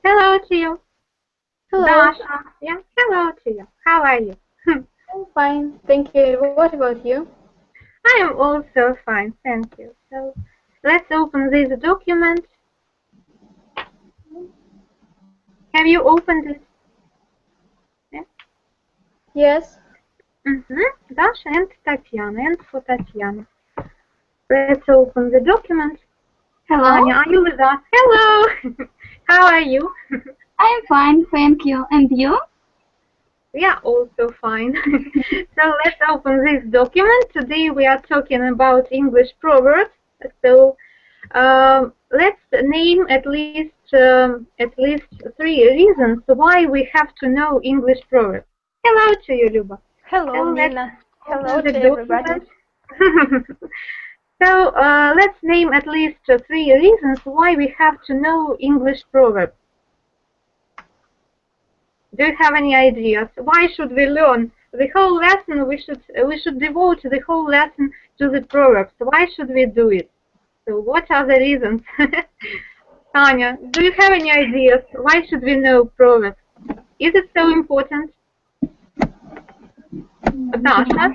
Hello to you. Hello. Dasha. Yeah, hello to you. How are you? I'm fine, thank you. What about you? I am also fine, thank you. So, let's open this document. Have you opened it? Yeah. Yes. Dasha and Tatiana, and for Tatiana. Let's open the document. Hello. Anya, are you with us? Hello. How are you? I'm fine, thank you. And you? We are also fine. So let's open this document. Today we are talking about English proverbs. So let's name at least 3 reasons why we have to know English proverbs. Hello to you, Luba. Hello, So Nina. Hello the to everybody. So let's name at least 3 reasons why we have to know English proverbs. Do you have any ideas? Why should we learn the whole lesson? We should devote the whole lesson to the proverbs. Why should we do it? So what are the reasons? Tanya, do you have any ideas? Why should we know proverbs? Is it so important? Dasha?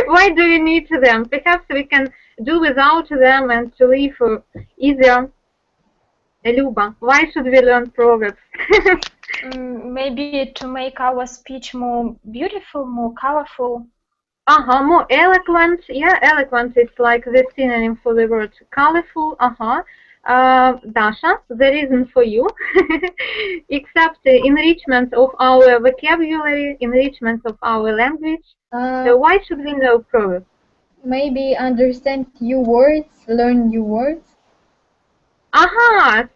Why do you need them? Perhaps we can do without them and to live easier. Luba, why should we learn proverbs? Maybe to make our speech more beautiful, more colorful. More eloquent. Yeah, eloquent is like the synonym for the word colorful. Dasha, the reason for you. Except enrichment of our vocabulary, enrichment of our language. So why should we know proverbs? Maybe understand new words, learn new words.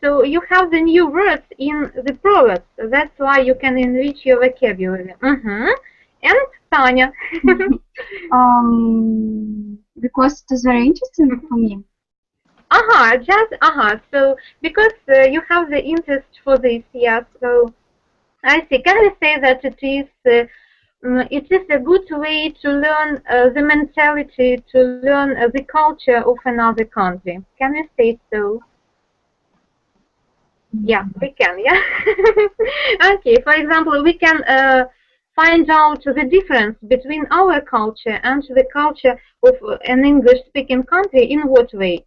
So you have the new words in the proverbs. That's why you can enrich your vocabulary. And Tanya? Because it is very interesting for me. So because you have the interest for this, yes. So I see. Can we say that it is a good way to learn the mentality, to learn the culture of another country? Can we say so? Yeah, we can, yeah. Okay, for example, we can find out the difference between our culture and the culture of an English-speaking country in what way?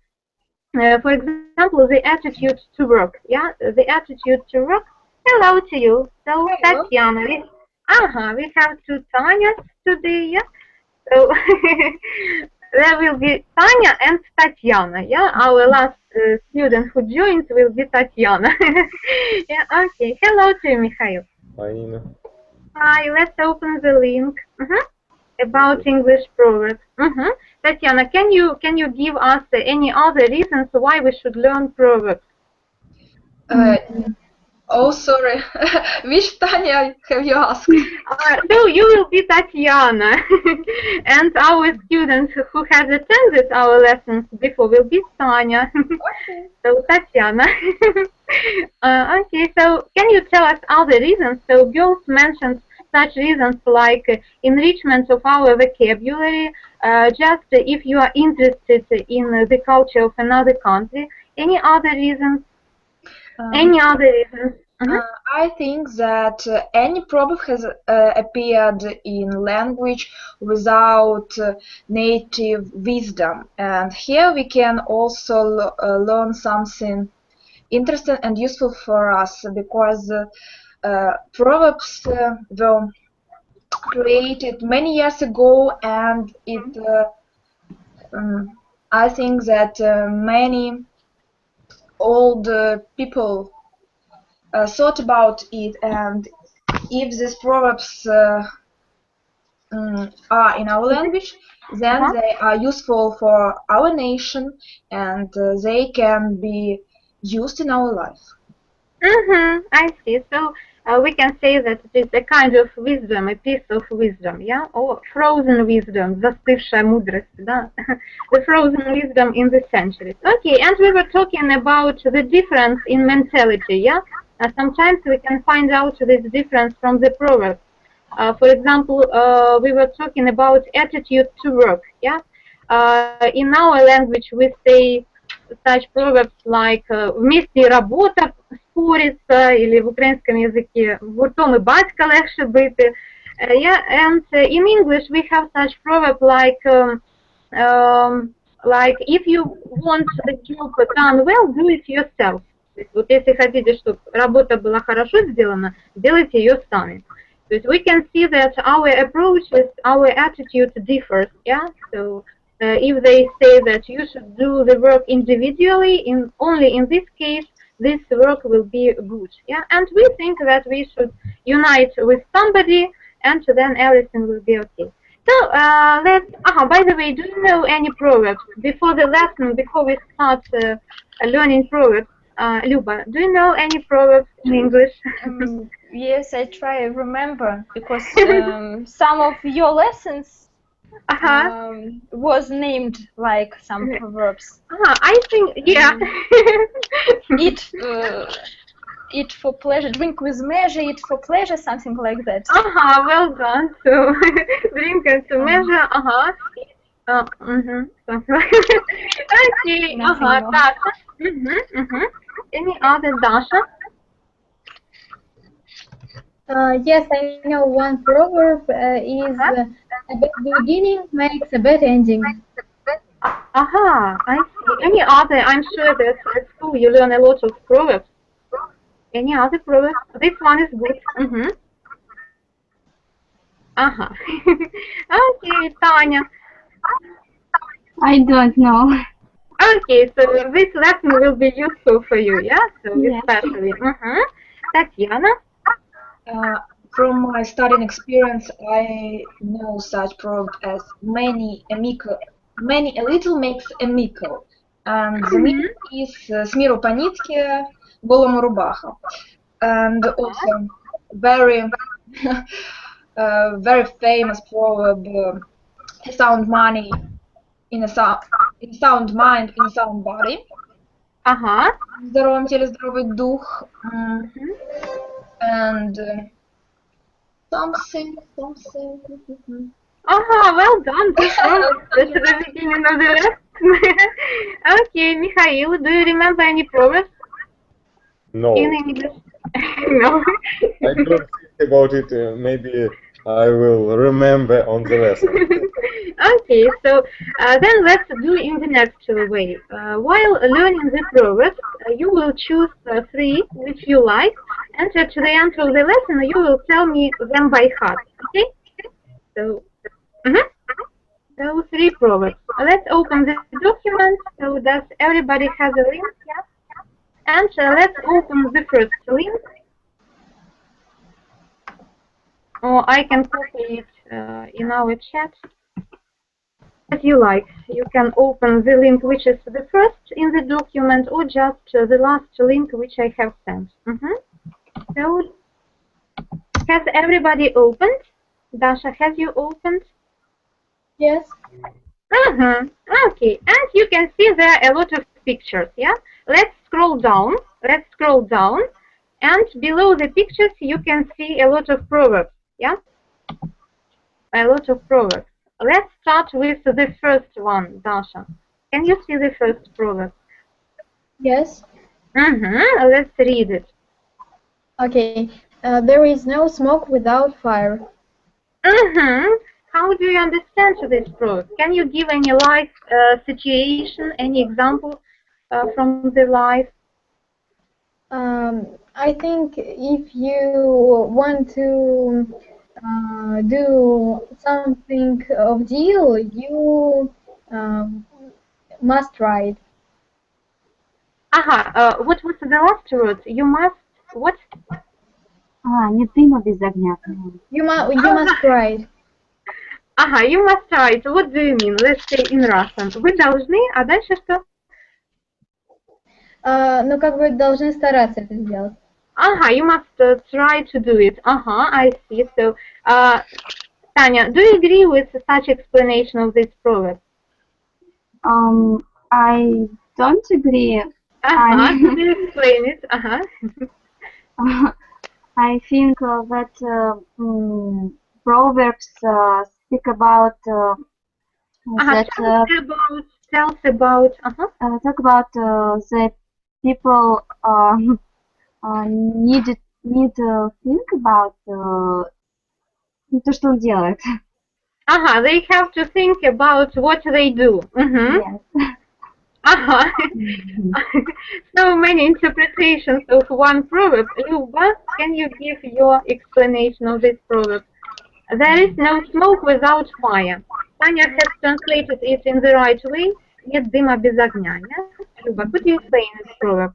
For example, the attitude to work, yeah? The attitude to work. Hello to you. So, Hello. Tatiana, we have 2 Tanyas today, yeah? So, there will be Tanya and Tatiana, yeah? Our last student who joins will be Tatiana. Yeah, okay. Hello to you, Mikhail. Hi, Nina. Hi, let's open the link about English proverbs. Tatiana, can you give us any other reasons why we should learn proverbs? Oh, sorry. Which Tanya have you asked? So you will be Tatiana, and our students who has attended our lessons before will be Tanya. Okay. So Tatiana. Okay, so can you tell us other reasons? So girls mentioned such reasons like enrichment of our vocabulary, just if you are interested in the culture of another country. Any other reasons? Any other reasons? I think that any proverb has appeared in language without native wisdom, and here we can also learn something interesting and useful for us, because proverbs were created many years ago, and I think that many old people thought about it, and if these proverbs are in our language, then they are useful for our nation, and they can be used in our life. I see. So we can say that it is a kind of wisdom, a piece of wisdom, yeah? Or frozen wisdom, застывшая мудрость, да? The frozen wisdom in the centuries. Okay, and we were talking about the difference in mentality, yeah? Sometimes we can find out this difference from the proverbs. For example, we were talking about attitude to work, yeah? In our language we say such proverbs like вместе работа спорится, или в украинском языке гуртом и батька легше бити. Yeah, and in English we have such proverb like if you want the job done well, do it yourself. То есть, вот если хотите, чтобы работа была хорошо сделана, делайте ее сами. То есть we can see that our approaches, our attitude differs. Yeah, so if they say that you should do the work individually, only in this case, this work will be good. Yeah, and we think that we should unite with somebody, and then everything will be okay. So let's. By the way, do you know any proverbs before the lesson? Before we start learning proverbs, Luba, do you know any proverbs in English? Yes, I try to remember because some of your lessons was named like some proverbs. I think, yeah. Eat for pleasure, drink with measure, eat for pleasure, something like that. Well done. So drink and to measure. Something like that. Okay. Dasha. Any other, Dasha? Yes, I know one proverb is a bad beginning makes a bad ending. I see. Any other? I'm sure that at school you learn a lot of proverbs. Any other proverbs? This one is good. Okay, Tanya. I don't know. Okay, so this lesson will be useful for you, yeah? So Yes. especially. Tatiana? From my studying experience, I know such proverb as many a little makes a mickle. And the meaning is с миру по нитке, голому рубаха. And also very very famous proverb, a sound money in a sound mind, in a sound body. В здоровом теле здоровый дух. And something. Well done. That's the beginning of the lesson. Okay, Mikhail, do you remember any proverbs No, in English? No. I don't think about it. Maybe I will remember on the lesson. Okay, so then let's do in the next way. While learning the proverbs, you will choose 3 which you like, and at the end of the lesson you will tell me them by heart. Okay? So, so 3 proverbs. Let's open the document. So does everybody have a link? Yeah. And let's open the first link. Or I can copy it in our chat. As you like. You can open the link which is the first in the document, or just the last link which I have sent. So, has everybody opened? Dasha, have you opened? Yes. Okay, and you can see there are a lot of pictures, yeah? Let's scroll down, and below the pictures you can see a lot of proverbs, yeah? A lot of proverbs. Let's start with the first one, Dasha. Can you see the first proverb? Yes. Let's read it. Okay. There is no smoke without fire. How do you understand this proverb? Can you give any life situation, any example from the life? I think if you want to do something of deal, you must try it. What was the last word? You must, what? Не дыма без огня. You must try it. You must try it. What do you mean? Let's say in Russian. Вы должны, а дальше что? Ну, как бы должны стараться это сделать. You must try to do it. I see. So, Tanya, do you agree with such explanation of this proverb? I don't agree. Could you explain it? I think that proverbs speak about that. About tells about. Talk about the people need to think about то, что он делает. They have to think about what they do. Yes. So many interpretations of one proverb. Luba, can you give your explanation of this proverb? There is no smoke without fire. Tanya has translated it in the right way. Нет дыма без огня. Yeah? Luba, could you explain this proverb?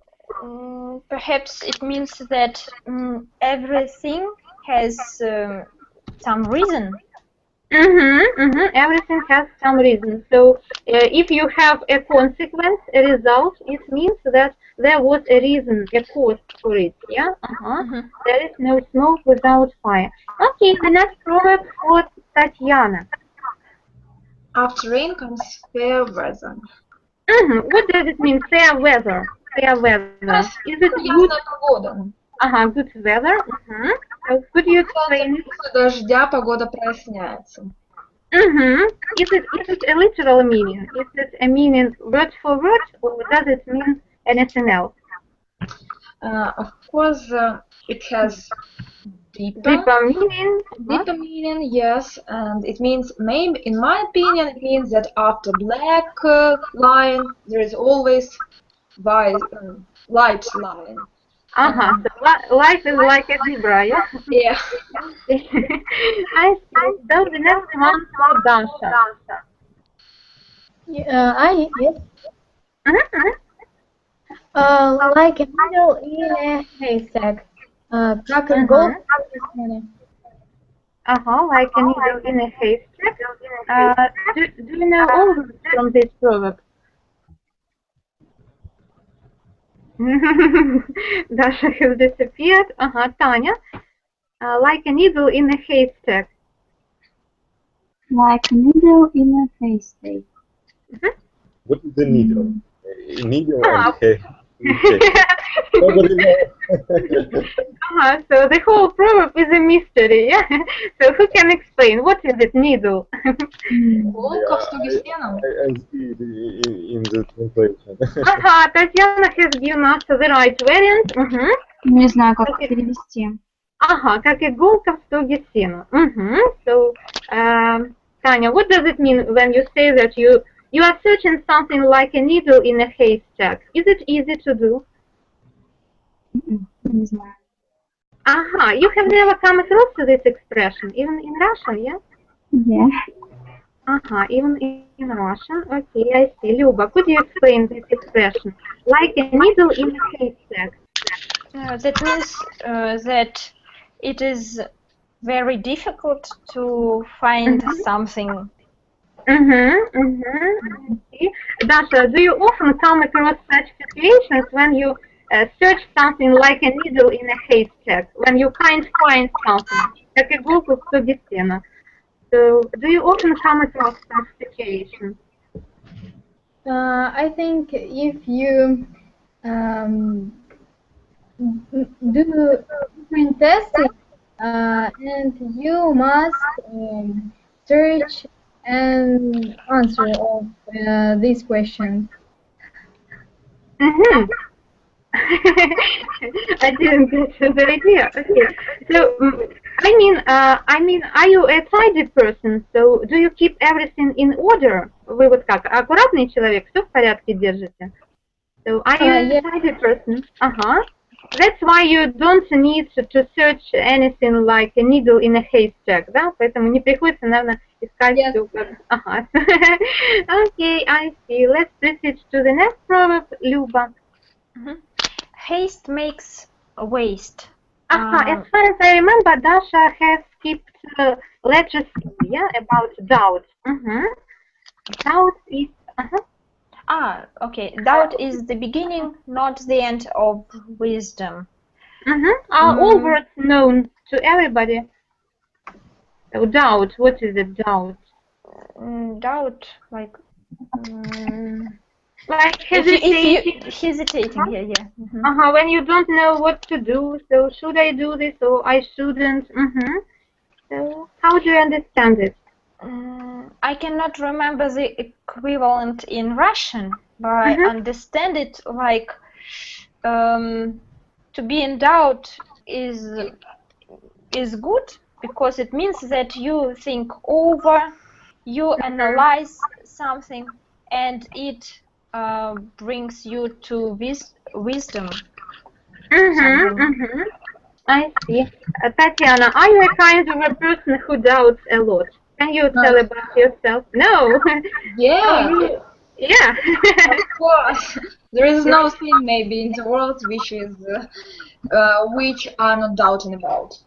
Perhaps it means that everything has some reason. Everything has some reason. So if you have a consequence, a result, it means that there was a reason, a cause for it. Yeah. There is no smoke without fire. Okay. The next proverb for Tatiana. After rain comes fair weather. What does it mean? Fair weather. Fair weather. Is it good? Ясная погода. Good weather. So could you explain it? После дождя погода проясняется. Is it a literal meaning? Is it a meaning word for word, or does it mean anything else? Of course, it has Deeper meaning. deeper meaning, yes, and it means, maybe, in my opinion, it means that after black line, there is always white, light line. So life is like a zebra, yeah? Yeah. I see. So the next one for Dasha. Yes. Like a needle in a haystack. Как иголка в стене. Like a needle in a haystack. Do you know all words from this proverb? Dasha has disappeared. Tanya. Like a needle in a haystack. Like a needle in a haystack. What is the needle? A needle and hay. Nobody knows. So the whole proverb is a mystery, yeah? So who can explain? What is it, needle? Иголка в стоге сена. I see it in the translation. Татьяна has given us the right variant. Не знаю, как перевести. Как иголка в стоге сена. So, Tanya, what does it mean when you say that you are searching something like a needle in a haystack? Is it easy to do? Не знаю. You have never come across this expression, even in Russian, yeah? Yeah. Even in Russian. Okay, I see. Luba, could you explain this expression? Like a needle in a haystack. That means that it is very difficult to find something. Okay. Dasha, do you often come across such situations when you search something like a needle in a haystack, when you can't find something, как иголку в стоге сена? So, do you often come across such situations? I think if you do different testing and you must search and answer of this question. I didn't get the idea. Okay. So, I mean, are you a tidy person? So, do you keep everything in order? Вы вот как, аккуратный человек, все в порядке держите? So, are you a tidy person? That's why you don't need to search anything like a needle in a haystack, да? Поэтому не приходится, наверное, искать все. Okay, I see. Let's proceed to the next proverb, Luba. Haste makes waste. As far as I remember, Dasha has skipped letter C, yeah, about doubt. Doubt is... Okay. Doubt is the beginning, not the end of wisdom. Are all words known to everybody? So doubt, what is it, doubt? Doubt, like... like hesitating. Hesitating, yeah. When you don't know what to do, so should I do this or I shouldn't? So how do you understand it? I cannot remember the equivalent in Russian, but I understand it like to be in doubt is good because it means that you think over, you analyze something, and it brings you to wisdom. I see. Tatiana, are you a kind of a person who doubts a lot? Can you tell about yourself? No. Yeah. Yeah. Of course. There is no thing maybe in the world which I'm not doubting about.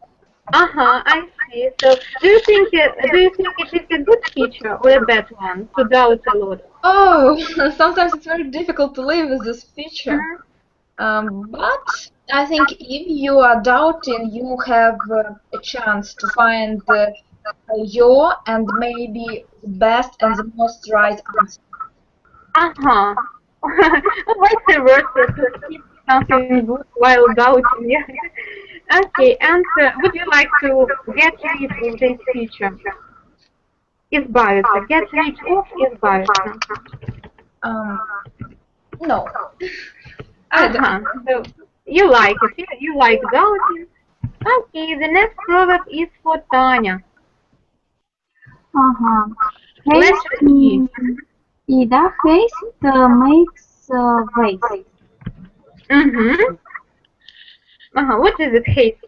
I see. So, do you think it is a good feature or a bad one to doubt a lot? Oh, sometimes it's very difficult to live with this feature. But I think if you are doubting, you have a chance to find your and maybe the best and the most right answer. What's the word to keep something good while doubting? Yeah. Okay, and would you like to get rid of this feature? Избавиться. Get rid of, избавиться. No. So you like it. You like doubting. Okay, the next proverb is for Tanya. Haste, haste makes waste. What is it, haste?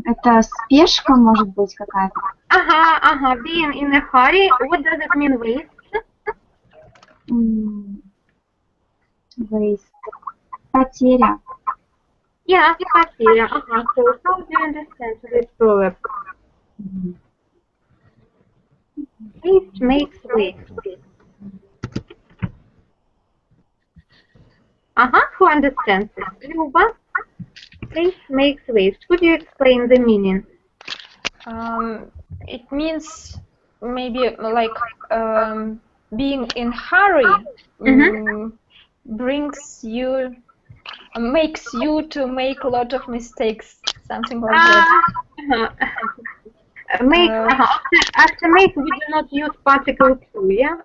Это спешка, может быть, какая-то. Being in a hurry. What does it mean, waste? Waste. Потеря. Yeah, потеря. So how do you understand this proverb? Haste makes waste. Who understands it? Люба? Haste makes waste. Could you explain the meaning? It means maybe like being in hurry makes you to make a lot of mistakes, something like that. After make we do not use particle to, yeah?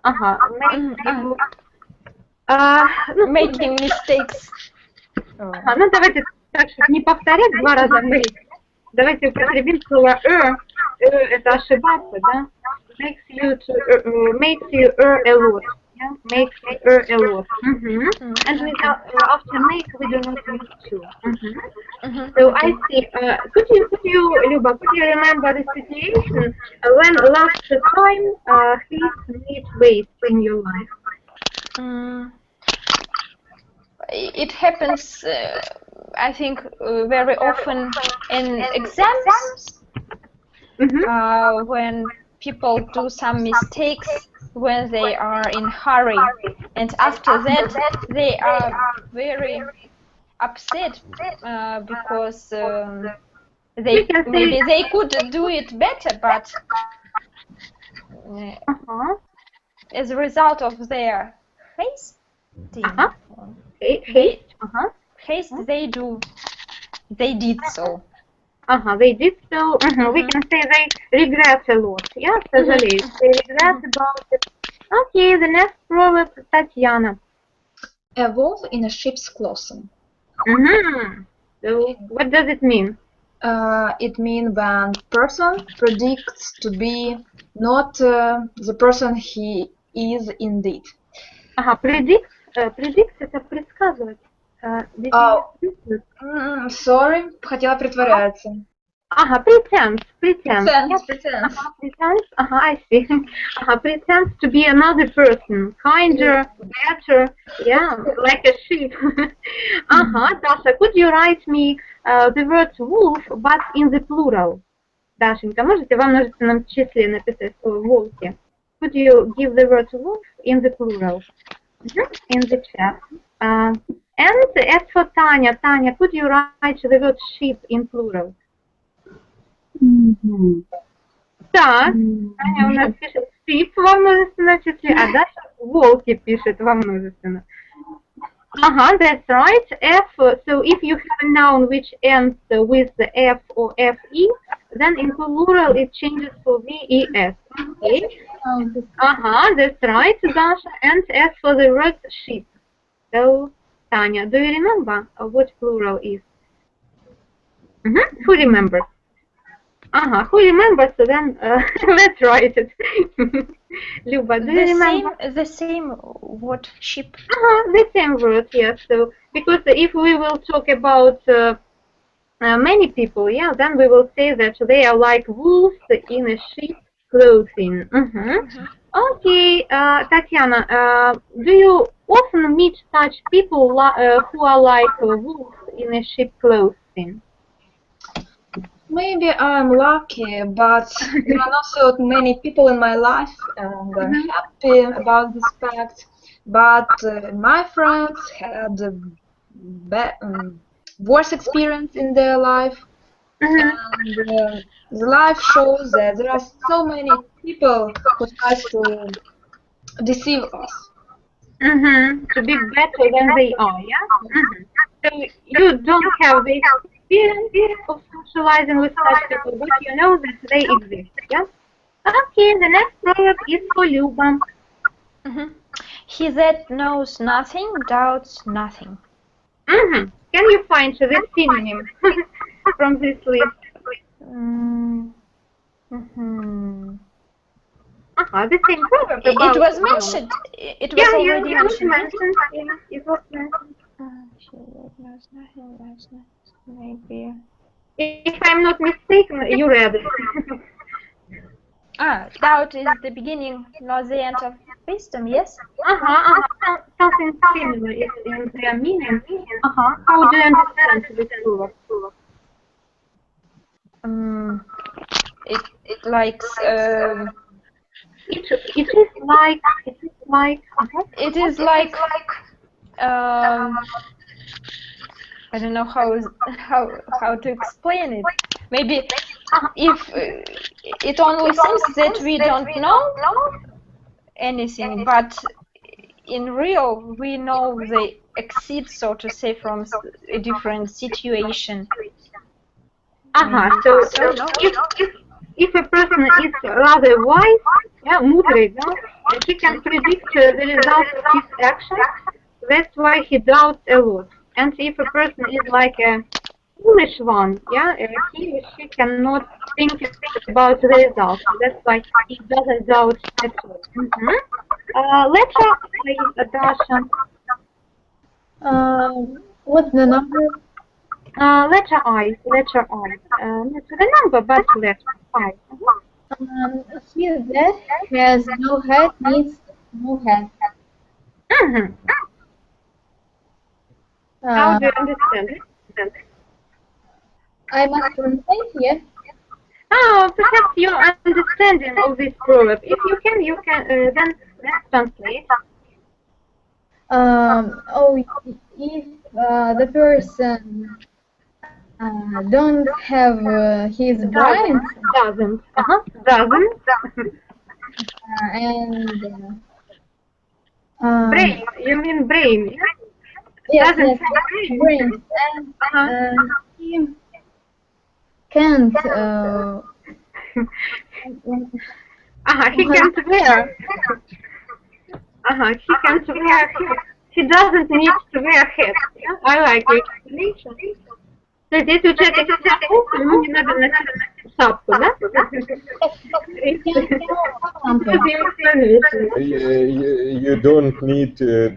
Making mistakes. Ну давайте так, чтобы не повторять два раза make. Давайте употребим слово это ошибаться, да? Makes you err a lot. Yeah? Makes you err a lot. And after make we do not use to. So I see. Could you, Luba, could you remember the situation when last time haste made waste in your life? It happens, I think, very often in exams, when people do some mistakes when they are in hurry, and after that they are very upset because maybe they could do it better, but as a result of their haste, they did so. They did so. We can say they regret a lot. Yeah, сожалеют. They regret about it. Okay, the next proverb, Tatiana. A wolf in a sheep's clothing. So, what does it mean? It means when person predicts to be not the person he is indeed. Predicts это предсказывать. Sorry, хотела притворяться. Pretends. Pretends. I see. Pretends to be another person, kinder, better, yeah, like a sheep. Dasha, could you write me the word wolf, but in the plural? Дашенька, можете во множественном числе написать волки? Could you give the word wolf in the plural? In the chat. And as for Tanya, could you write the word sheep in plural? Так, Таня у нас пишет sheep во множественном числе, а Даша волки пишет во множественном. That's right. F. So if you have a noun which ends with the F or FE, then in plural it changes for VES. Okay. That's right, Dasha. And as for the word sheep, so Tanya, do you remember what plural is? Who remembers? Who remembers? So then let's write it. Luba, do you remember? The same word, sheep. The same word, yes. So because if we will talk about many people, yeah, then we will say that they are like wolves in a sheep's clothing. Okay, Tatiana, do you often meet such people who are like wolves in a sheep clothing? Maybe I'm lucky, but there are not so many people in my life, and I'm happy about this fact. But my friends had a worse experience in their life, and the life shows that there are so many people who try to deceive us. To be better than they are, yeah? So you don't have the experience of socializing with such people, but you know that they exist, yeah? Okay, the next proverb is for Luba. He that knows nothing doubts nothing. Can you find the synonym from this list? The same proverb. It was mentioned. It was already mentioned. It was mentioned. She that knows nothing doubts nothing. Maybe. If I'm not mistaken, you read it. Doubt is the beginning, not the end of wisdom, yes? Something similar is in their meaning. How do you understand this proverb? It likes. It is like. I don't know how to explain it. Maybe if it only seems that we don't know anything, but in real we know they exceed, so to say, from a different situation. So if a person is rather wise, мудрый, he can predict the results of his actions. That's why he doubts a lot. And if a person is like a foolish one, he or she cannot think about the results. That's why he doesn't doubt at all. Letter I, Dasha. What's the number? Letter I. Not the number, but letter I. He that has no head needs no head. How do you understand it? I must translate, yes? Perhaps your understanding of this proverb. If you can then let's translate. If the person don't have his brains, Doesn't. and Brain. You mean brain? Yeah? yes, Doesn't brains, and he can't. He can't wear. He can't wear. He doesn't need to wear hat. Yeah? I like your explanation. То есть, если у человека есть шапка, ему не надо носить шапку, да? You don't need to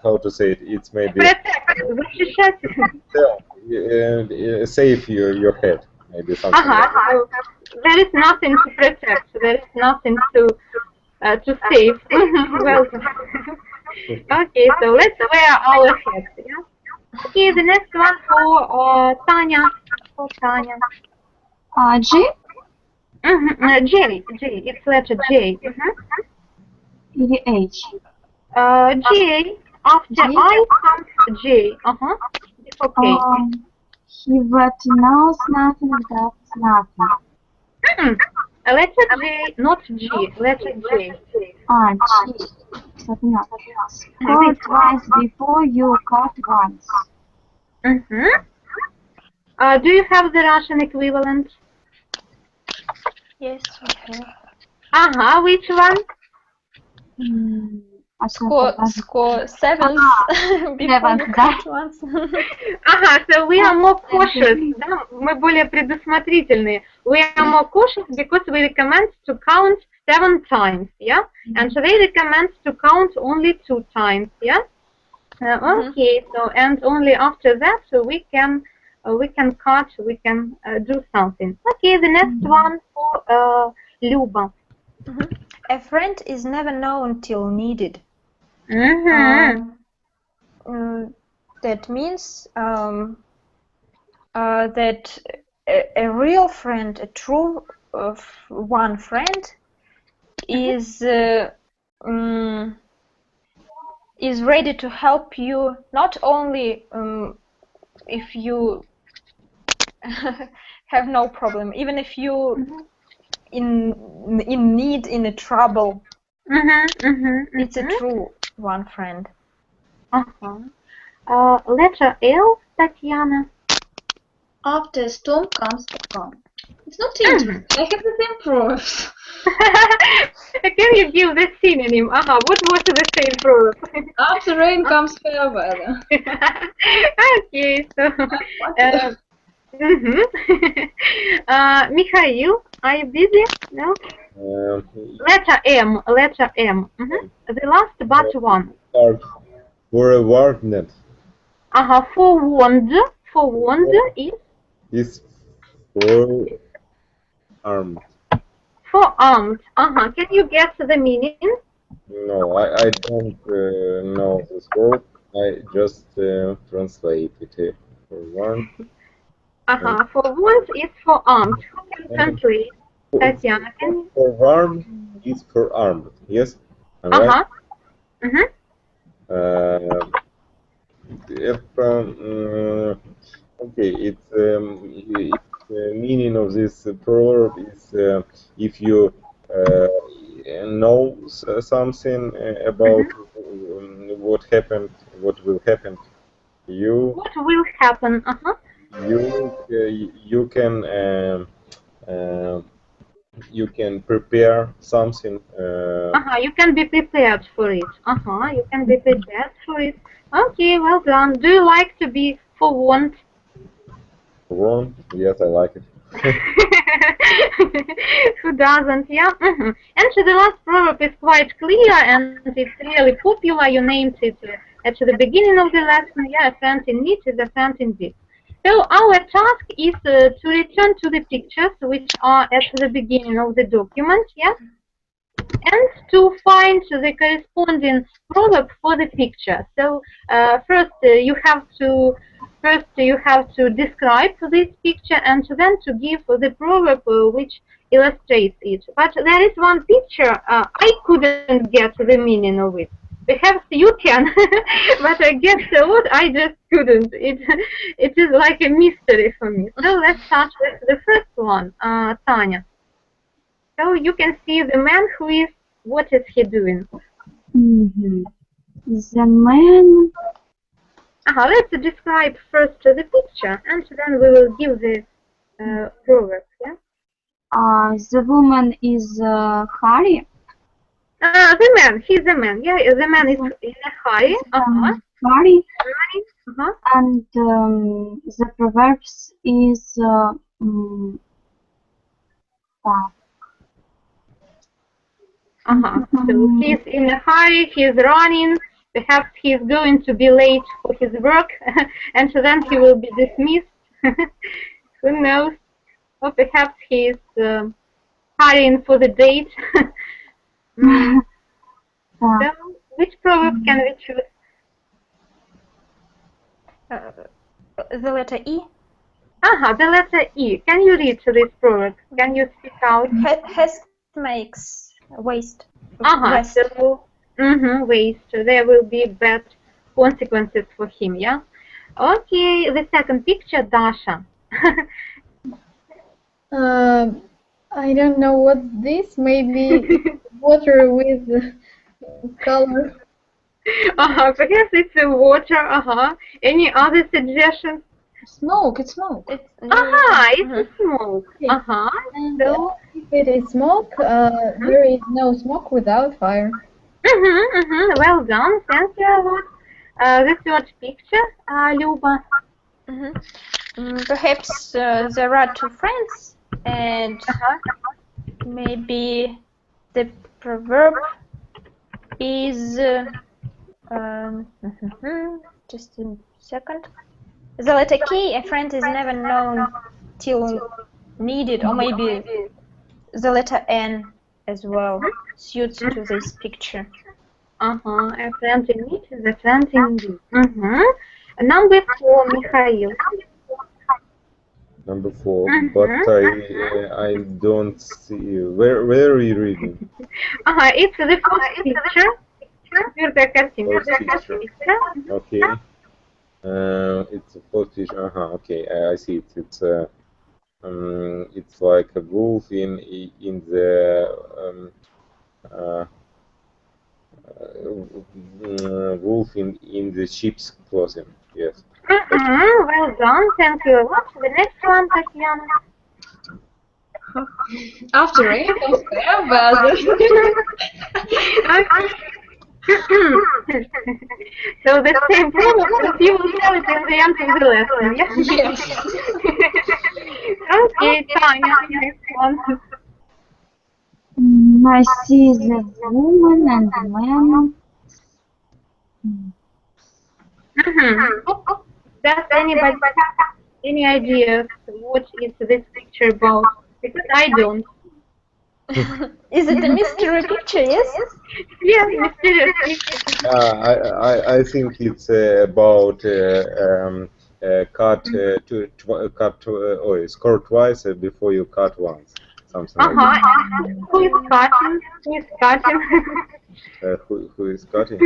how to say it. It's maybe защищать. Save your head, maybe something. There is nothing to protect. There is nothing to save. Well, okay, so let's wear our hats. Yeah? Okay, the next one for Tanya. G? J. It's letter J. Или H? J. After I comes J. It's okay. He that knows nothing doubts nothing. Letter J, not G. Letter J. G. Something else. Call twice before you cut once. Do you have the Russian equivalent? Yes, we have. Which one? Score 7 before you count once. So we are more cautious, да? Мы более предусмотрительные. We are more cautious because we recommend to count 7 times, yeah? And they recommend to count only 2 times, yeah? Okay, so and only after that we can cut, we can do something. Okay, the next one for Luba. A friend is never known till needed. That means that a real friend, a true one friend, is ready to help you not only if you have no problem, even if you in need, in a trouble. It's a true one friend. Letter L, Tatiana. After a storm comes a calm. It's not interesting. I have the same proverbs. Can you give the synonym? What was the same proverb? After rain comes fair weather. Okay, so Mikhail, are you busy? No? Letter M. The last but one. For a warned. Forewarned is forearmed. Forearmed. Can you guess the meaning? No, I don't know this word. I just translate it. Forewarned. Forewarned is forearmed. Who can translate? Tatiana, can you? Forewarned is forearmed. Yes. Right? Okay, it's meaning of this proverb is if you know something about what happened, what will happen to you. What will happen? You can prepare something. You can be prepared for it. You can be prepared for it. Okay, well done. Do you like to be forewarned? Forewarned? Yes, I like it. Who doesn't? Yeah. And the last proverb is quite clear and it's really popular. You named it at the beginning of the lesson. Yeah, a friend in need is a friend indeed. So our task is to return to the pictures which are at the beginning of the document, yeah, and to find the corresponding proverb for the picture. So first you have to describe this picture and then to give the proverb which illustrates it. But there is one picture I couldn't get the meaning of it. Perhaps you can, but I guess what I just couldn't. It is like a mystery for me. So let's start with the first one, Tanya. So you can see the man who is, what is he doing? The man... Let's describe first the picture and then we will give the proverb, yeah? The woman is hurry. The man, he's the man, yeah, the man is in a hurry. Hurry. And the proverbs is So he's in a hurry, he's running, perhaps he's going to be late for his work, and so then he will be dismissed. Who knows? Or perhaps he's hurrying for the date. So, which proverb can we choose? The letter E. The letter E. Can you read this proverb? Can you speak out? Haste makes waste. Waste. So, waste. There will be bad consequences for him, yeah? Okay, the second picture, Dasha. I don't know what this, maybe water with color. Perhaps it's a water, Any other suggestions? Smoke, it's smoke. It's It's smoke. And if it is smoke, there is no smoke without fire. Well done. Thank you a lot. The third picture, Luba. Perhaps there are two friends, and maybe the proverb is just a second. The letter K, a friend is never known till needed, or maybe the letter N as well suits to this picture. A friend in need is a friend indeed. Number 4, Mikhail. Number 4, but I don't see. Where are you reading? It's the first picture. First picture. Okay. It's the first picture. Okay, I see it. It's like a wolf in the wolf in the sheep's clothing. Yes. Well done. Thank you a lot. The next one, Tatiana. After rain comes fair weather. So the same problem, but you will tell it in the end of the lesson, yes? Yes. Okay, Tanya, next one. I see the woman and the man. Does anybody have any ideas what is this picture about? Because I don't. Is it a mystery picture? Yes. Yes, mysterious picture. I think it's about score twice before you cut once. Something like that. Who is cutting? Who is cutting? Who is cutting?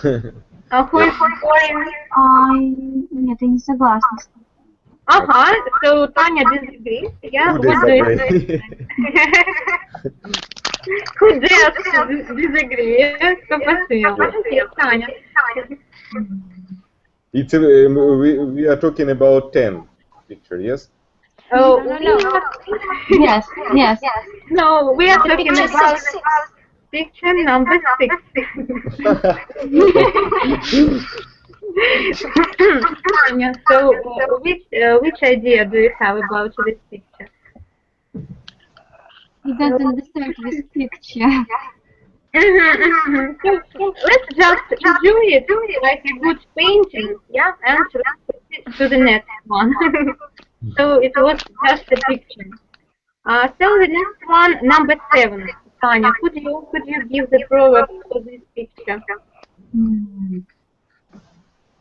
Who is scoring? Нет, я не согласна. So Tanya disagrees. Yeah, Who what do you think? Who dares to disagree? Кто посмел? Yes, Tanya. It's we are talking about 10 picture, yes? Oh, No. Yes. No, we are talking Picture about 6. picture number 6. Tanya, so which idea do you have about this picture? You don't understand this picture. So let's just enjoy it like a good painting, yeah, and let's proceed to the next one. So it was just a picture. So the next one, number 7. Tanya, could you give the proverb for this picture?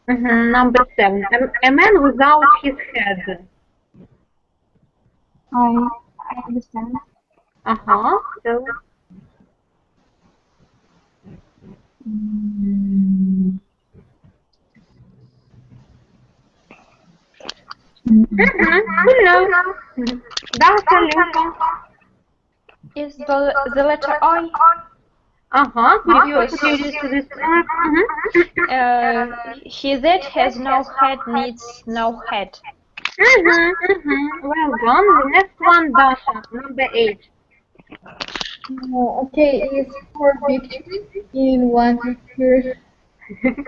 Number 7. A man without his head. I understand. So. Who knows? That's a little. Is the letter I? Could you read to this one? He that has no head needs no head. Well done. The next one, Dasha, number 8. Okay, it's 4 pictures in one picture. In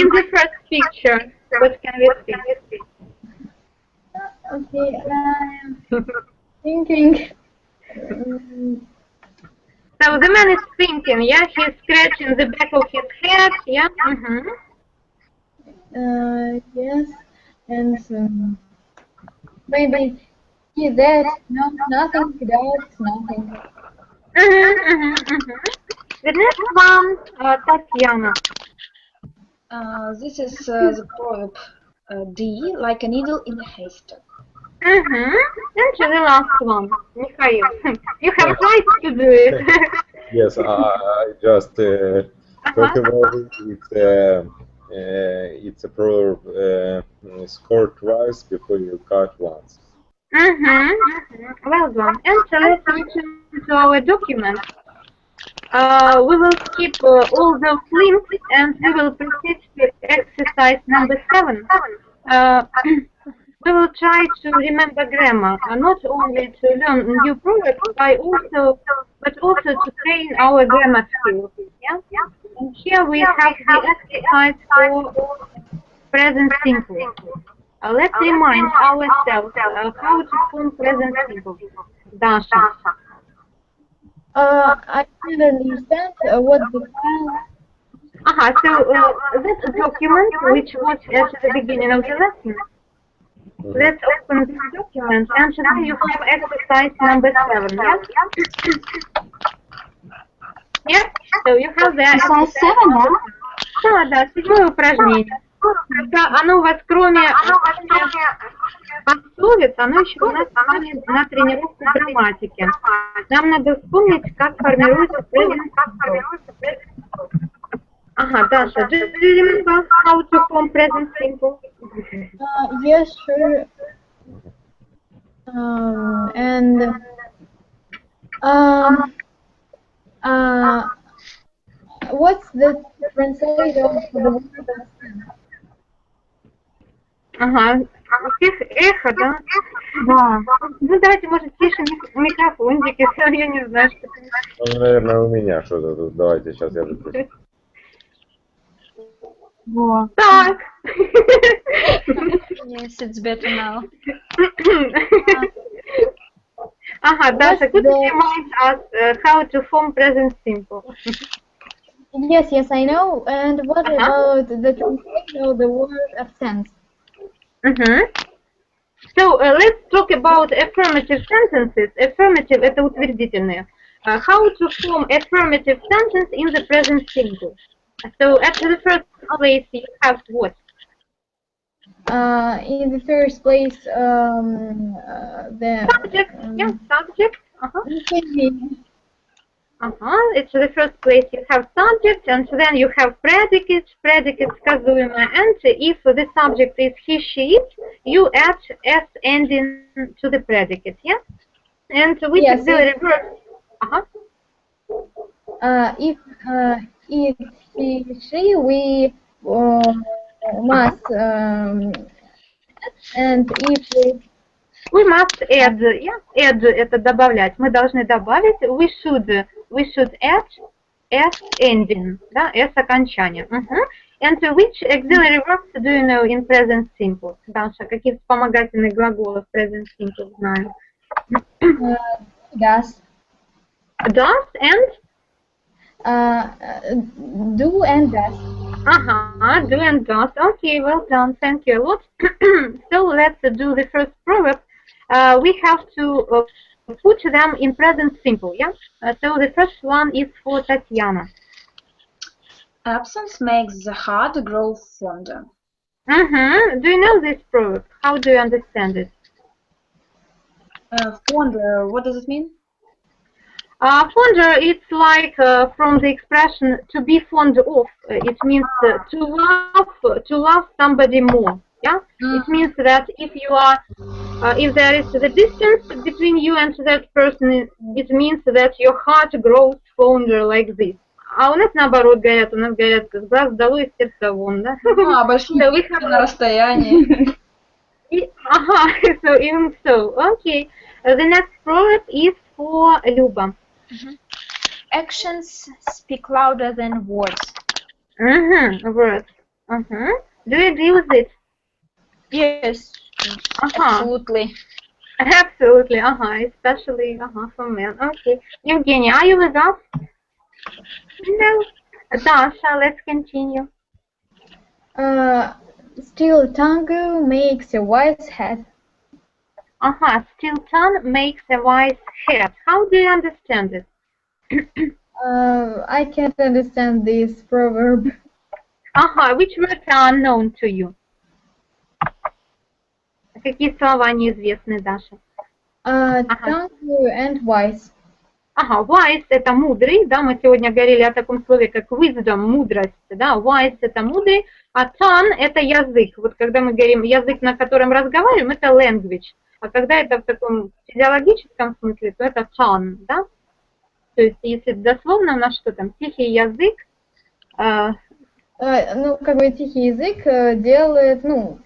the first picture, what can we see? Okay, I'm thinking. So the man is thinking, yeah? He's scratching the back of his head, yeah? Yes, and maybe he that knows nothing, he does nothing. The next one, Tatiana. This is the proverb D, like a needle in a haystack. And to the last one, Mikhail. You have tried to do it. Yes, I just talk about it. It's a proverb, score twice before you cut once. Well done. And so let's return to our document. We will skip all those links and we will proceed to exercise number 7. We will try to remember grammar, not only to learn new proverbs, but also to train our grammar skills. Yeah? And here we have the exercise for present simple. Let's remind ourselves how to form present simple. Dasha. I didn't understand what the file. So that's a document which was at the beginning of the lesson. Let's open this document and then you have exercise number 7, yes? Yes? So you have the Exercise 7, да? Да, 7-е упражнение. Когда оно у вас кроме пословиц, оно еще у нас с вами на тренировку грамматики. Нам надо вспомнить, как формируется present simple. Ага, Даша, do you remember how to form present simple? Yes, sure. What's the translation of the word absent? Ага, у всех эхо, да? Да. Ну, давайте, может, тише микрофончик, если я не знаю, что это. Ну, наверное, у меня что-то тут. Давайте, сейчас я выключу. Вот. Так. Yes, it's better now. Ага, Даша, could you remind us how to form present simple? Yes, I know. And what about the translation of the word absent? So, let's talk about affirmative sentences. Affirmative – это утвердительные. How to form affirmative sentence in the present simple. So, at the first place, you have what? In the first place, the Subject. Yeah, subject. Okay. It's the first place you have subject, and then you have predicate, сказуемое, and if the subject is he, she, it, you add s ending to the predicate, yeah? And which auxiliary verb? If he, she, we must, and if we must add, yeah, add это добавлять. Мы должны добавить, we should add s ending, да, s окончание. And which auxiliary verbs do you know in present simple? Даша, какие вспомогательные глаголы в present simple знаем? does. Does and? Do and does. Do and does. Okay, well done. Thank you a lot. So let's do the first proverb. We have to put them in present simple, yeah? So the first one is for Tatiana. Absence makes the heart grow fonder. Do you know this proverb? How do you understand it? Fonder, what does it mean? Fonder, it's like from the expression to be fond of. It means to love somebody more. Yeah, it means that if you are, if there is the distance between you and that person, it means that your heart grows fonder like this. А у нас наоборот говорят, у нас говорят, с глаз долой, из сердца вон, да? Большие на расстоянии. So even so, okay. The next proverb is for Люба. Actions speak louder than words. Words. Do you agree with it? Yes, absolutely. Absolutely, especially for men. Okay. Evgenia, are you with us? No. Dasha, let's continue. Still tongue makes a wise head. Still tongue makes a wise head. How do you understand it? I can't understand this proverb. Which words are unknown to you? Какие слова неизвестны, Даша? Tongue and wise. Wise – это мудрый, да, мы сегодня говорили о таком слове, как wisdom, мудрость, да, wise – это мудрый, а tongue – это язык. Вот когда мы говорим язык, на котором разговариваем, это language, а когда это в таком физиологическом смысле, то это tongue, да. То есть, если дословно у нас что там, тихий язык, Ну, как бы тихий язык делает, ну,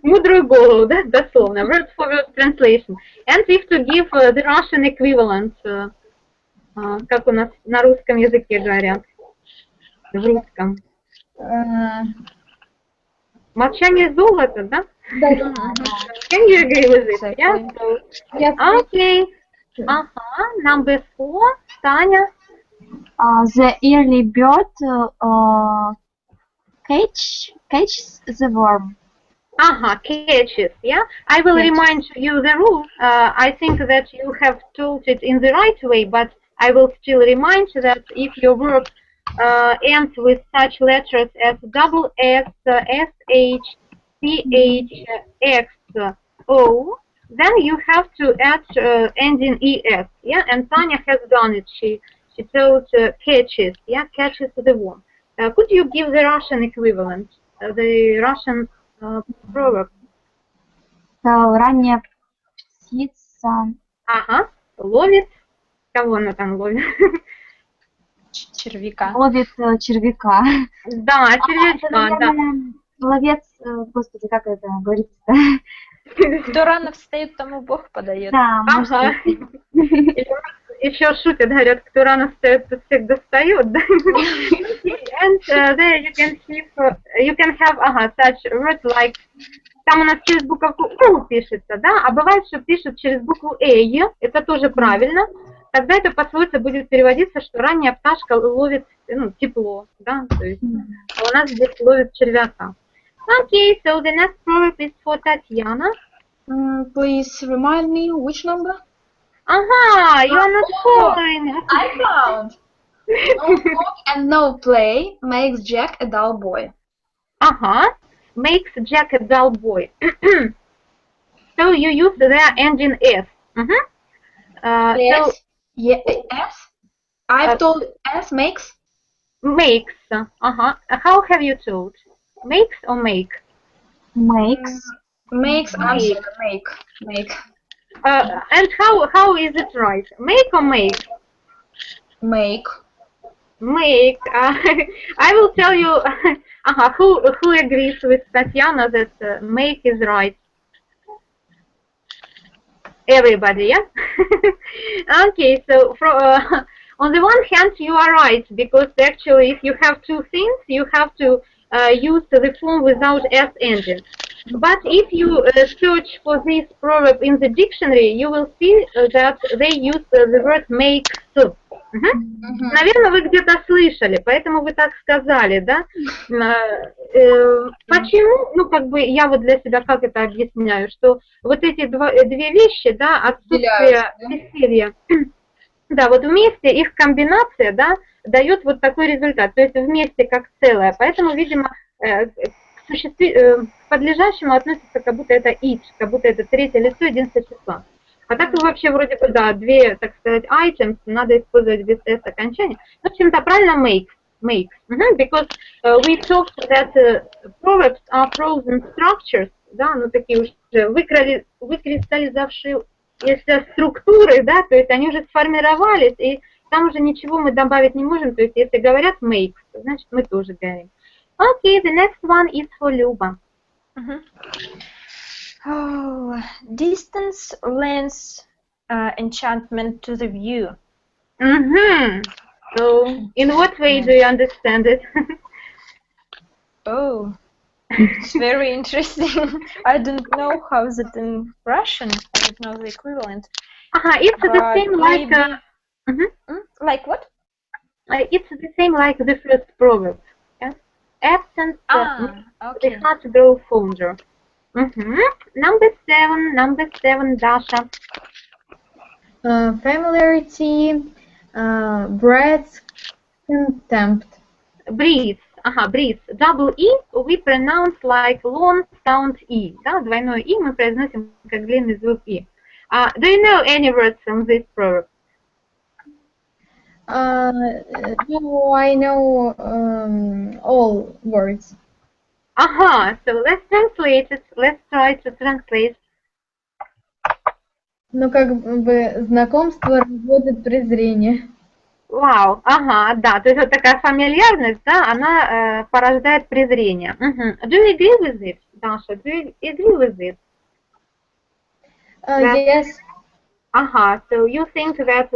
мудрую голову, да, дословно, word for word translation. And if to give the Russian equivalent, как у нас на русском языке говорят, в русском. Молчание золото, да? да, Can you agree with it? Exactly. Yeah? So, yes, okay. Number 4, Tanya. The early bird catches the worm. Catches, yeah? I will remind you the rule. I think that you have told it in the right way, but I will still remind you that if your verb ends with such letters as double S, SH, CH, X, O, then you have to add ending ES, yeah? And Tanya has done it. She told catches, yeah? Catches the worm. Could you give the Russian equivalent, the Russian proverb? Ранняя птица Ловит. Кого она там ловит? Червяка. ловит червяка. Да, червячка, да. Ловец, господи, как это говорится-то? Кто рано встает, тому Бог подает. Да, Ага. Еще шутят, говорят, кто рано встает, тот всех достает, да? And there you can have such words like, там у нас через буковку У пишется, да, а бывает, что пишут через букву Э, это тоже правильно, тогда это пословица будет переводиться, что ранняя пташка ловит, ну, тепло, да, то есть у нас здесь ловит червяка. Okay, so the next proverb is for Tatiana. Please remind me which number? You are not following. I found. No talk and no play makes Jack a dull boy. Makes Jack a dull boy. So you use the ending S. S. Yeah, S. I've told S makes. Makes. How have you told? Makes or make? Makes. Makes answer make. And how is it right? Make or make? Make. Make. I will tell you who agrees with Tatiana that make is right. Everybody, yeah? Okay, so on the one hand you are right, because actually if you have two things, you have to use the form without S ending. But if you search for this proverb in the dictionary, you will see that they use the word makes. Наверное, вы где-то слышали, поэтому вы так сказали, да? Почему? Ну, как бы я вот для себя как это объясняю, что вот эти две вещи, да, отсутствие веселья, да, вот вместе их комбинация, да, дает вот такой результат, то есть вместе как целое. Поэтому, видимо, к подлежащему относится, как будто это each, как будто это третье лицо единственного числа. А так вообще вроде бы, да, две, так сказать, items, надо использовать без S окончания. В общем-то, правильно makes. Because we talked that proverbs are frozen structures, да, ну такие уже выкристаллизовавшие структуры, да, то есть они уже сформировались, и там уже ничего мы добавить не можем, то есть если говорят makes, значит мы тоже говорим. Okay, the next one is for Luba. Distance lends enchantment to the view. So, in what way do you understand it? Oh, it's very interesting. I don't know how is it in Russian. I don't know the equivalent. It's the same like... Like what? It's the same like the first proverb. Yes? Absence okay. the heart grow fonder. Number seven, Dasha. Familiarity breeds contempt. Breeds. Double E we pronounce like long sound E. Да, двойное И мы произносим как длинный звук И. Do you know any words from this proverb? No, I know all words. So let's translate it. Let's try to translate. Ну, как бы знакомство разводит презрение. Вау, ага, да, то есть вот такая фамильярность, да, она порождает презрение. Do you agree with it, Dasha? Do you agree with it? Yes. Ага, so you think that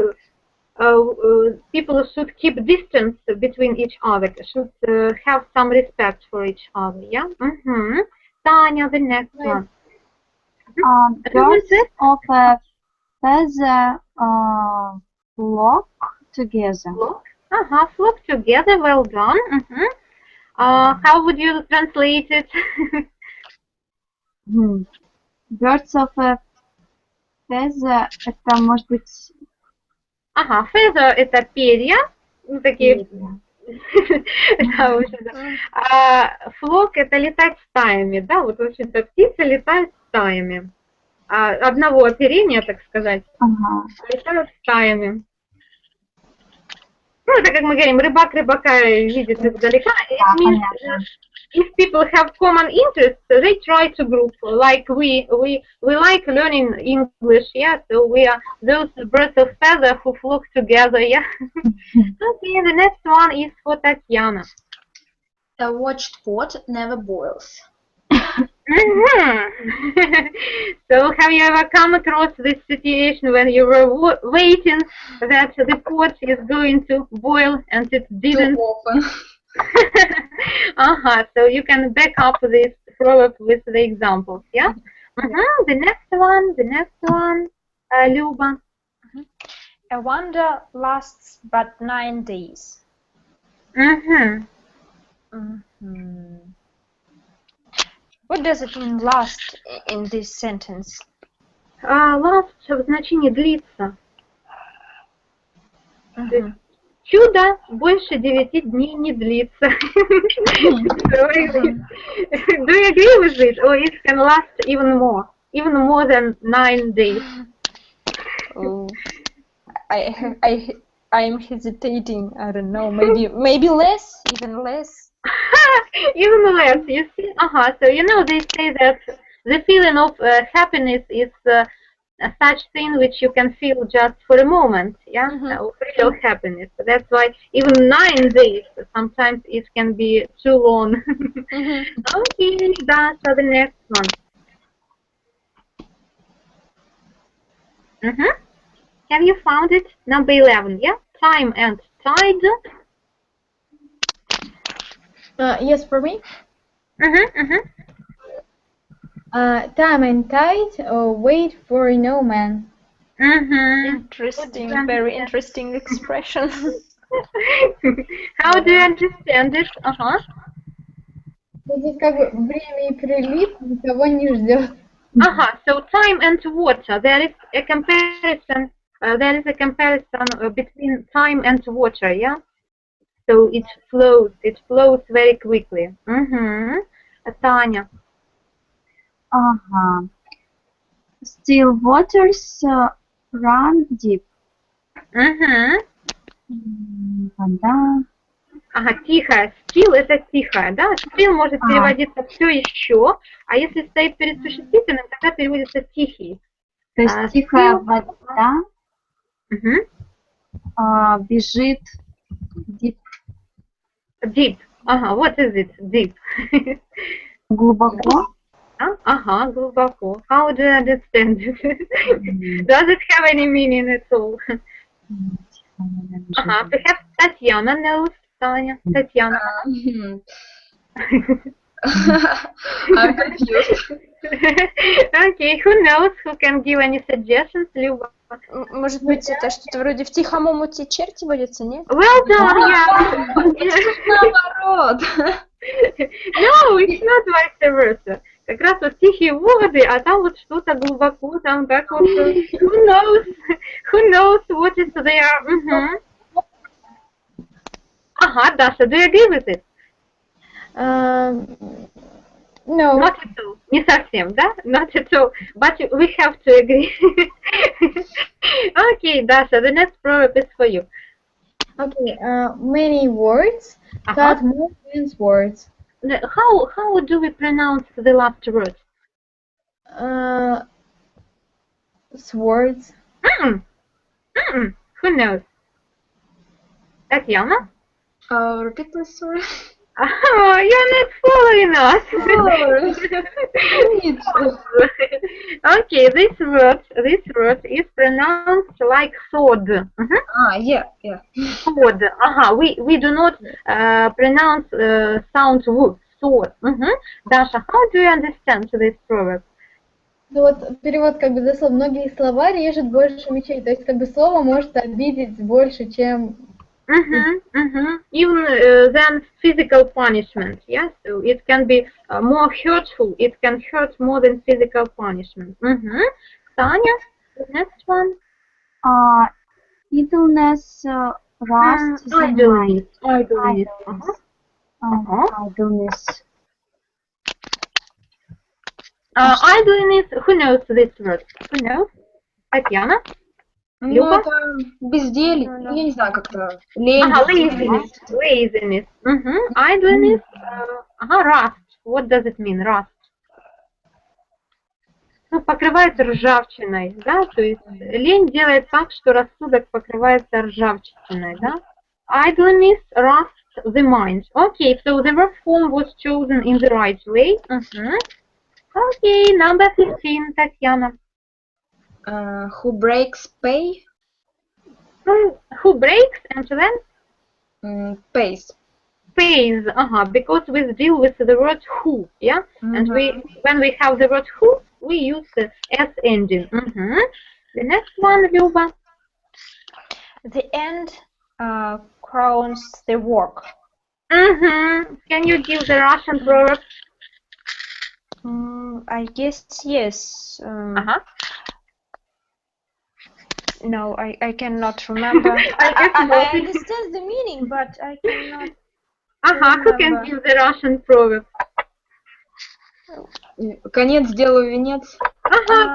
people should keep distance between each other, should have some respect for each other, yeah? Tanya, the next one. Birds of a feather flock together. Flock together, well done. How would you translate it? Birds of a feather, это может быть... Feather это перья, ну такие. Да, в общем-то. А flock это летать стаями, да, вот в общем-то птицы летают стаями. Одного оперения, так сказать, летают стаями. Ну, это как мы говорим, рыбак рыбака видит издалека. It means if people have common interests, they try to group. Like we like learning English, yeah. So we are those birds of feather who flock together, yeah. Okay, the next one is for Tatiana. A watched pot never boils. So have you ever come across this situation when you were waiting that the pot is going to boil and it didn't? Too often. So you can back up this proverb with the examples, yeah? The next one, Luba. A wonder lasts but 9 days. What does it mean last in this sentence? Last в значении длится. Чудо больше 9 дней не длится. Do you agree with it? Or it can last even more than 9 days? Oh, I'm hesitating. I don't know. Maybe less, even less. Even less, you see? So you know they say that the feeling of happiness is such thing which you can feel just for a moment, yeah? Real happiness. So that's why even 9 days, sometimes it can be too long. Okay, that's the next one. Have you found it? Number 11, yeah? Time and tide. Yes, for me. Time and tide, wait for no man. Interesting, very interesting expression. How do you understand it? Здесь как бы время и прилив никого не ждет. So time and water, there is a comparison. Between time and water, yeah. So it flows very quickly. Tanya. Still waters run deep. Вода. Тихая. Still это тихая, да? Still может переводиться все еще, а если стоит перед существительным, тогда переводится тихий. То есть тихая вода бежит deep. Deep. What is it? Deep. Глубоко. Глубоко. How do you understand it? Does it have any meaning at all? Perhaps Tatiana knows. Tatiana. I'm confused. Okay, who knows? Who can give any suggestions? Люба. Может быть, это что-то вроде в тихом омуте черти водятся, нет? Well done, yeah. Наоборот. No, it's not vice versa. Как раз вот тихие воды, а там вот что-то глубоко, там как вот, who knows what is there. Даша, do you agree with it? No. Not at all. Не совсем, да? Not at all. But we have to agree. Okay, Dasha, the next proverb is for you. Okay, many words cut more than words. How do we pronounce the last word? words. Who knows? Татьяна? Repeat please, sorry. Oh, you're not following us. Okay, this word is pronounced like sword. Yeah. Sword. We do not pronounce sound w. Sword. Dasha, how do you understand this proverb? Ну вот перевод как бы дословно. Многие слова режут больше мечей. То есть как бы слово может обидеть больше, чем... Even than physical punishment, yeah? So it can be more hurtful, it can hurt more than physical punishment. Tanya, the next one? Idleness, rust, Idleness. Idleness. Idleness, who knows this word? Who knows? Татьяна? Ну, Люба? это безделье, я не знаю, как-то лень. Laziness. Idleness. Rust. What does it mean, rust? Ну, покрывается ржавчиной, да, то есть лень делает так, что рассудок покрывается ржавчиной, да. Idleness rusts the mind. Okay, so the verb form was chosen in the right way. Okay, number 15, Татьяna. Who breaks pay? Who breaks and then? Pays. Pays, because we deal with the word who, yeah? And when we have the word who, we use the S ending. The next one, Luba. The end crowns the work. Can you give the Russian proverb? I guess yes. No, I cannot remember. I understand the meaning, but I cannot. Who can give the Russian proverb? Конец делу венец.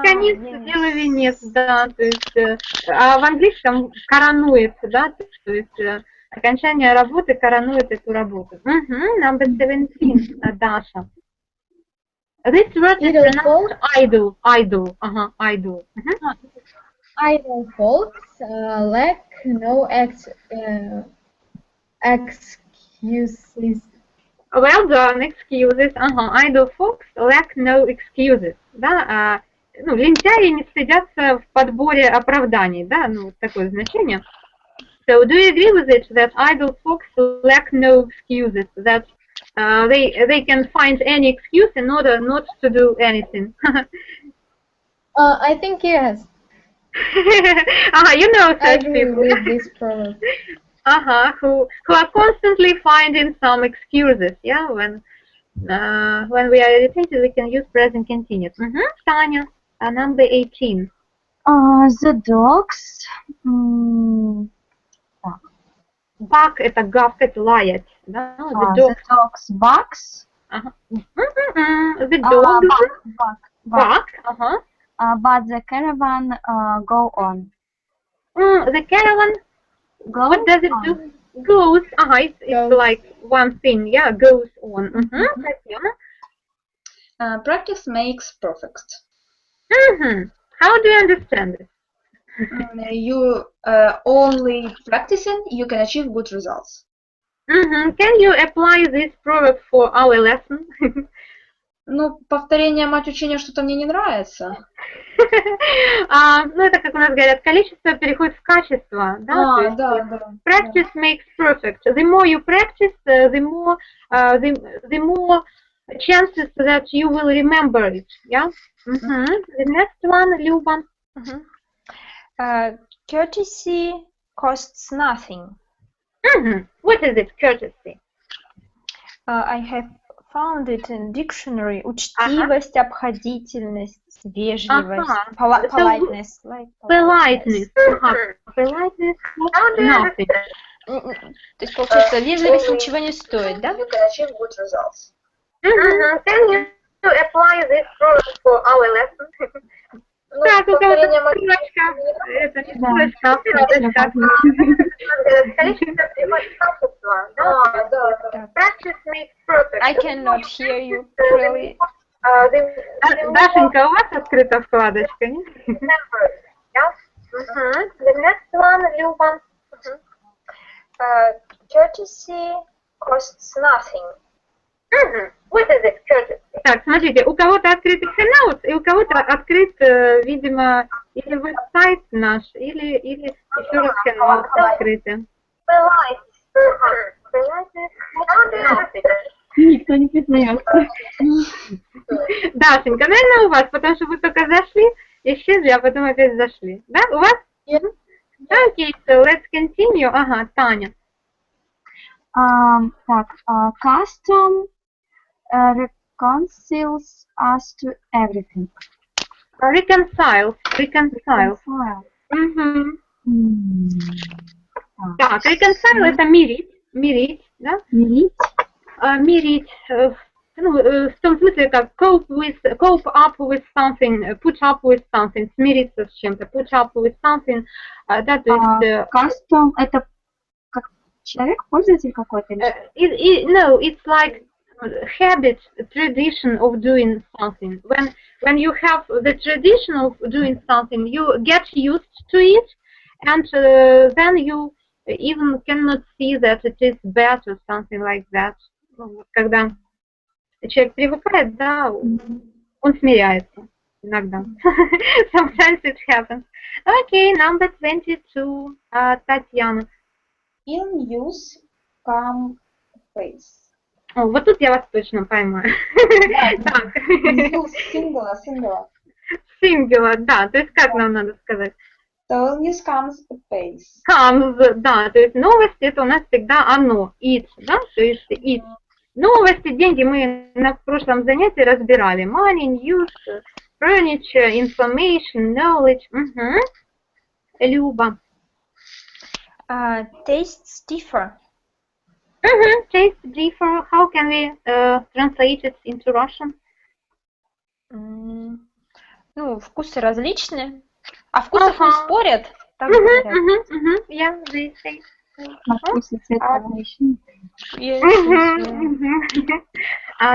Конец делу венец, да, то есть, в английском коронуется, да, то есть окончание работы коронует эту работу. Number 17, Dasha. This word is pronounced idle. Idle. Idle folks lack no excuses. Well done, excuses. Idle folks lack no excuses. Да? Ну, лентяи не стыдятся в подборе оправданий, да, ну, вот такое значение. So, do you agree with it that idle folks lack no excuses, that they can find any excuse in order not to do anything? I think yes. You know such I agree people. with this proverb. Who are constantly finding some excuses, yeah, when we are irritated, we can use present continuous. Tanya, number 18. The dogs. Bark это гавкать, лаять, да? The dogs barks. The dog bark. But the caravan go on. The caravan. What does it do? Goes. It's like one thing. Yeah, goes on. Practice makes perfect. How do you understand this? You only practicing, you can achieve good results. Can you apply this proverb for our lesson? Ну, повторение мать учения что-то мне не нравится. Ну, это, как у нас говорят, количество переходит в качество. Да? Да. Practice makes perfect. The more you practice, the more chances that you will remember it. Yeah? The next one, Luba. Courtesy costs nothing. What is it, courtesy? I have found it in dictionary. Учтивость, обходительность, вежливость, politeness. Politeness. Politeness costs nothing. То есть, получается, вежливость ничего не стоит, да? You can achieve good results. Can you apply this proverb for our lesson? Так, у кого-то ссылочка. Это не ссылочка, а ссылочка. Количество переходит в качество. Да. Practice makes perfect. I cannot hear you clearly. Дашенька, у вас открыта вкладочка, нет? The next one, Люба. Courtesy costs nothing. What is it, courtesy? Так, смотрите, у кого-то открыт Hangouts, и у кого-то открыт, видимо, или веб-сайт наш, или еще раз Hangouts открыты. Никто не признается. Дашенька, наверное, у вас, потому что вы только зашли, исчезли, а потом опять зашли. Да, у вас? Okay, so let's continue. Ага, Таня. Так, custom reconciles us to everything. Reconcile. Так, reconcile это мирить, да? Мирить, ну, в том смысле, как cope up with something, put up with something, смириться с чем-то, put up with something, да, то есть... Custom это как человек, пользователь какой-то? No, it's like habit, tradition of doing something. When you have the tradition of doing something, you get used to it, and then you even cannot see that it is bad or something like that. Когда человек привыкает, да, он смиряется иногда. Sometimes it happens. Okay, number 22, Татьяна. In use come face. О, вот тут я вас точно поймаю. Так. Singular, да, то есть как нам надо сказать? So in use comes a face. Comes, да, то есть новости это у нас всегда оно, it, да, то есть it. Новости, деньги мы на прошлом занятии разбирали. Money, news, furniture, information, knowledge. Люба. Tastes differ. Tastes differ. How can we translate it into Russian? Ну, вкусы различные. О вкусах не спорят. Так говорят. Yeah, they say.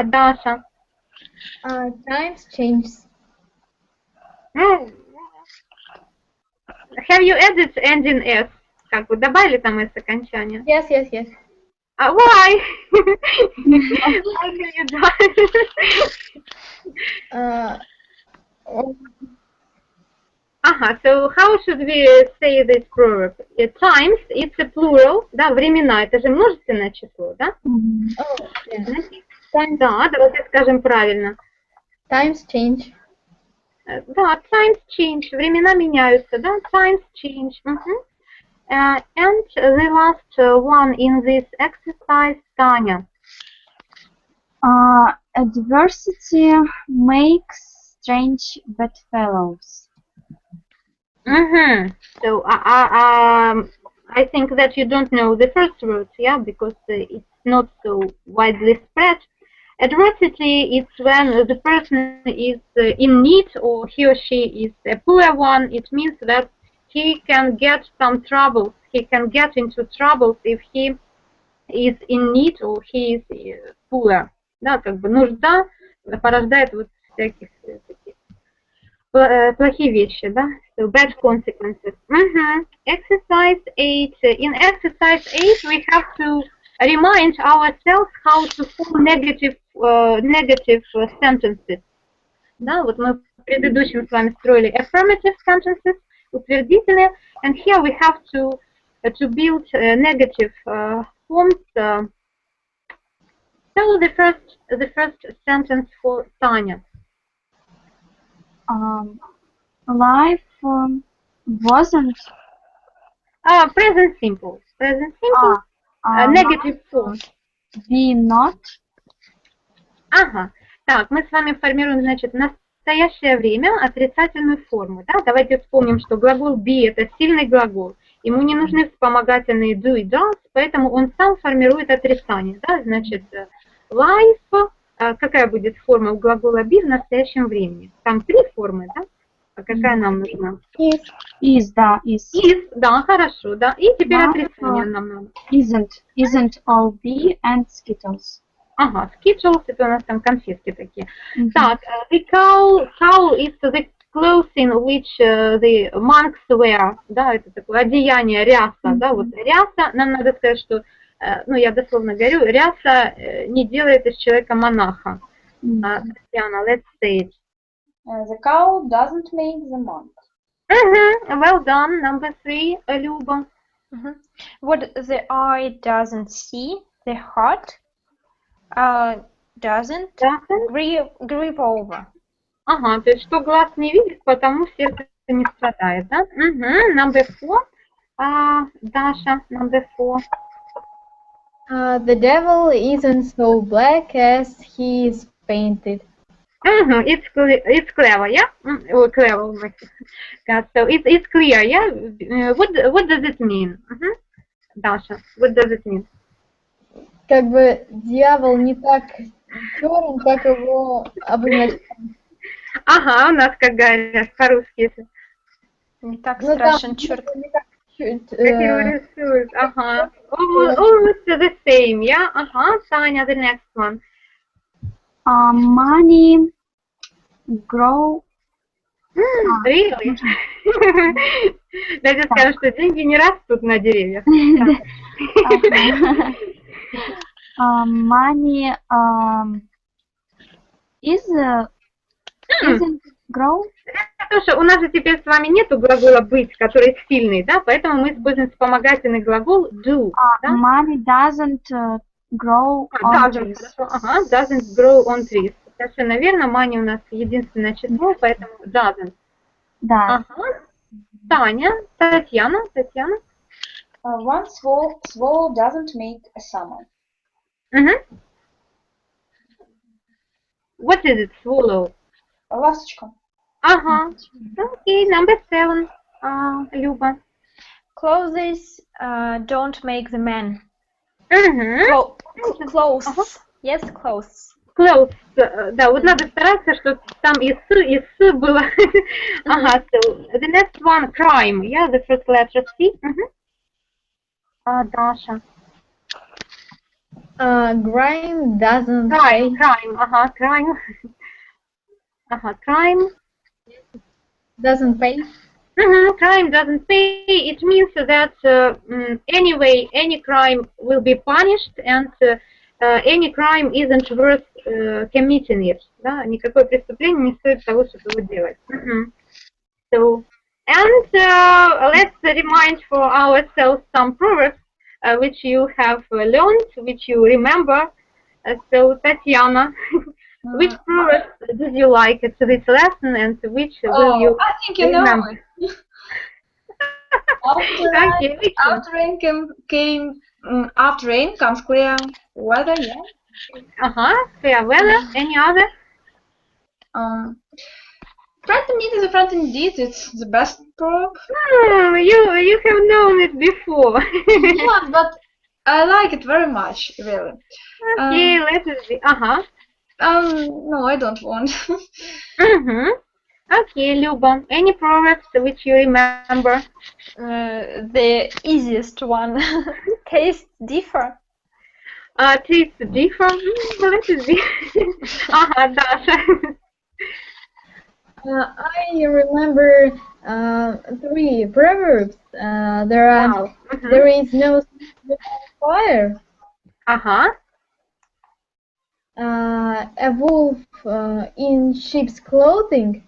Даша. Times change. Have you added ending S? Как вы добавили там S окончание? Yes. Why? Why can you do so how should we say this proverb? Times, it's a plural, да, времена, это же множественное число, да? Да, давайте скажем правильно. Times change. Да, times change, времена меняются, да, times change. And the last one in this exercise, Tanya. Adversity makes strange bedfellows. So I think that you don't know the first word, yeah, because it's not so widely spread. Adversity is when the person is in need or he or she is a poor one. It means that he can get some troubles. He can get into troubles if he is in need or he is poor. Да, как бы нужда порождает вот всяких таких плохие вещи, да? So bad consequences. Exercise 8. In exercise 8 we have to remind ourselves how to form negative sentences. Да, вот мы в предыдущем с вами строили affirmative sentences, утвердительные, and here we have to build negative forms. Tell the first sentence for Tanya. Life wasn't. Present simple. Negative form. Be not. Ага. Так, мы с вами формируем, значит, настоящее время отрицательную форму. Да? Давайте вспомним, что глагол be это сильный глагол. Ему не нужны вспомогательные do и does, поэтому он сам формирует отрицание. Да? Значит, life, какая будет форма у глагола be в настоящем времени? Там 3 формы, да? А какая нам нужна? Is, да, is. Is, да, хорошо, да. И теперь отрицание нам надо. Isn't all be and skittles. Ага, schedules, это у нас там конфетки такие. Так, the cowl is the clothing which the monks wear. Да, это такое одеяние, ряса, да, вот ряса, нам надо сказать, что, ну, я дословно говорю, ряса не делает из человека монаха. Татьяна, let's say it. The cow doesn't make the monk. Well done. Number 3, Люба. What the eye doesn't see, the heart doesn't grieve over. Ага, то есть что глаз не видит, потому сердце не страдает, да? Number 4. Даша, number 4. The devil isn't so black as he is painted. It's clever, yeah? Oh, clever. God, so it's clear, yeah? What does it mean? Даша, what does it mean? Как бы дьявол не так черен, как его обозначают. Ага, у нас, как говорят по-русски, если... Не так страшен черт. Как его рисуют, ага. Almost the same, yeah? Ага, Таня, the next one. Money grow. Really? Дайте скажу, что деньги не растут на деревьях. Money isn't grow. Слушай, у нас же теперь с вами нету глагола быть, который сильный, да, поэтому мы используем вспомогательный глагол do. Да? Money doesn't grow on trees. Ага, doesn't grow on trees. Совершенно верно, money у нас единственное число, поэтому doesn't. Да. Ага. Таня, Татьяна. One swallow doesn't make a summer. What is it, swallow? Ласточка. Ага. Okay, number 7. Люба. Clothes don't make the man. Clothes. Yes, clothes. Clothes. Да, вот надо стараться, чтобы там и с было. Ага, so the next one, crime. Yeah, the first letter C. Даша. Crime doesn't Crime. Ага, crime. Ага, crime. Doesn't pay. Crime doesn't pay. It means that anyway, any crime will be punished, and any crime isn't worth committing it. Да? Никакое преступление не стоит того, чтобы его делать. So, and let's remind for ourselves some proverbs which you have learned, which you remember. So, Tatiana, which proverbs did you like to this lesson, and which will you I think you remember? know. After rain comes clear weather, yeah. Clear weather. Any other? Friend indeed is a friend indeed. It's the best proverb. You have known it before. Yeah, but I like it very much, really. Okay, let us see. No, I don't want. Okay, Luba, any proverbs which you remember? The easiest one. Tastes differ. Tastes differ? Let us see. Dasha. I remember 3 proverbs. There is no fire. A wolf in sheep's clothing.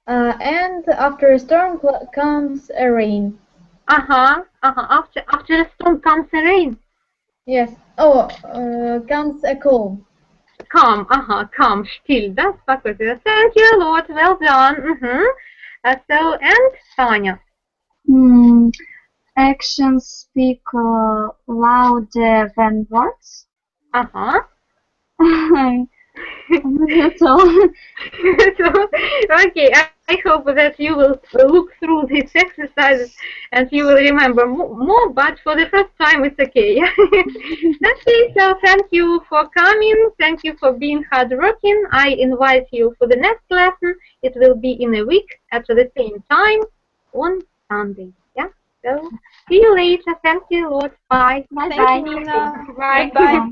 And after a storm comes a rain. After a storm comes a rain. Yes. Comes a calm. Calm, still, да, спокойно. Thank you a lot, well done. So, and Tanya. Actions speak louder than words. That's all. Okay, I hope that you will look through these exercises and you will remember more, but for the first time it's okay. Okay, so thank you for coming, thank you for being hardworking. I invite you for the next lesson. It will be in a week at the same time on Sunday. Yeah. So see you later. Thank you a lot. Bye. Bye Thank you, bye. Nina. Bye. Bye.